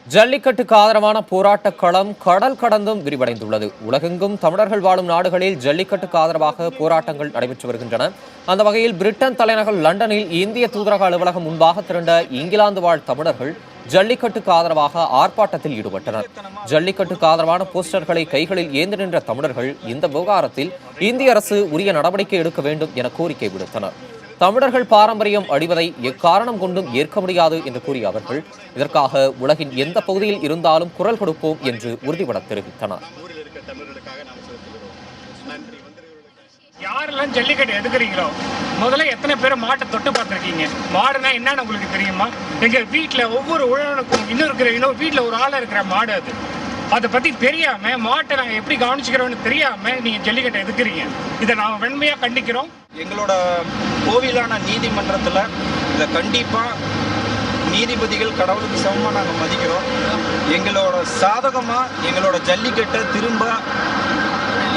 ஜல்லிக்கட்டுக்கு ஆதரவான போராட்டக் களம் கடல் கடந்தும் விரிவடைந்துள்ளது. உலகெங்கும் தமிழர்கள் வாழும் நாடுகளில் ஜல்லிக்கட்டுக்கு ஆதரவாக போராட்டங்கள் நடைபெற்று வருகின்றன. அந்த வகையில் பிரிட்டன் தலைநகர் லண்டனில் இந்திய தூதரக அலுவலகம் முன்பாக திரண்ட இங்கிலாந்து வாழ் தமிழர்கள் ஜல்லிக்கட்டுக்கு ஆதரவாக ஆர்ப்பாட்டத்தில் ஈடுபட்டனர். ஜல்லிக்கட்டுக்கு ஆதரவான போஸ்டர்களை கைகளில் ஏந்தி நின்ற தமிழர்கள் இந்த விவகாரத்தில் இந்திய அரசு உரிய நடவடிக்கை எடுக்க வேண்டும் என கோரிக்கை விடுத்தனர். தமிழர்கள் பாரம்பரியம் அழிவதை எக்காரணம் கொண்டும் ஏற்க முடியாது என்று கூறிய அவர்கள் இதற்காக உலகின் எந்த பகுதியில் இருந்தாலும் குரல் கொடுப்போம் என்று உறுதிபட தெரிவித்தனர். யாரெல்லாம் ஜல்லிக்கட்டு எதுக்குறீங்களோ முதல்ல எத்தனை பேர் மாட்டை தொட்டு பார்த்துருக்கீங்க? மாடுனா என்னன்னு உங்களுக்கு தெரியுமா? எங்க வீட்டில் ஒவ்வொரு உழவனுக்கும் இன்னொரு வீட்டில் ஒரு ஆள் இருக்கிற மாடு அது. அதை பற்றி தெரியாம மாட்டை நாங்கள் எப்படி கவனிச்சுக்கிறோம்னு தெரியாம நீங்க ஜல்லிக்கட்டை எதுக்குறீங்க. இதை நாங்கள் வெண்மையா கண்டிக்கிறோம். எங்களோட கோவிலான நீதிமன்றத்தில் இதை கண்டிப்பாக நீதிபதிகள் கடவுளுக்கு சமமாக நாங்கள் மதிக்கிறோம். எங்களோட சாதகமாக எங்களோட ஜல்லிக்கட்டை திரும்ப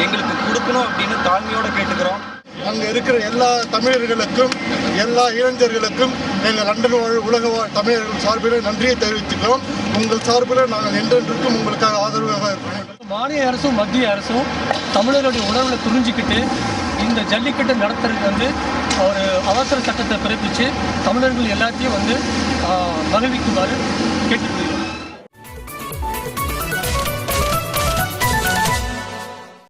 எங்களுக்கு கொடுக்கணும் அப்படின்னு தாழ்மையோடு கேட்டுக்கிறோம். அங்கே இருக்கிற எல்லா தமிழர்களுக்கும் எல்லா இளைஞர்களுக்கும் எங்கள் லண்டன் உலக தமிழர்கள் சார்பில் நன்றியை தெரிவித்துக்கிறோம். உங்கள் சார்பில் நாங்கள் என்றென்றுக்கும் உங்களுக்காக ஆதரவாக இருக்கிறோம். மாநில அரசும் மத்திய அரசும் தமிழர்களுடைய உணர்வுகளை புரிஞ்சுக்கிட்டு இந்த ஜல்லிக்கட்டு நடத்துறதுக்கு ஒரு அவசர சட்டத்தை பிறப்பித்து தமிழர்கள் எல்லாத்தையும் மகிழ்விக்குமாறு கேட்டுக்கொள்கிறோம்.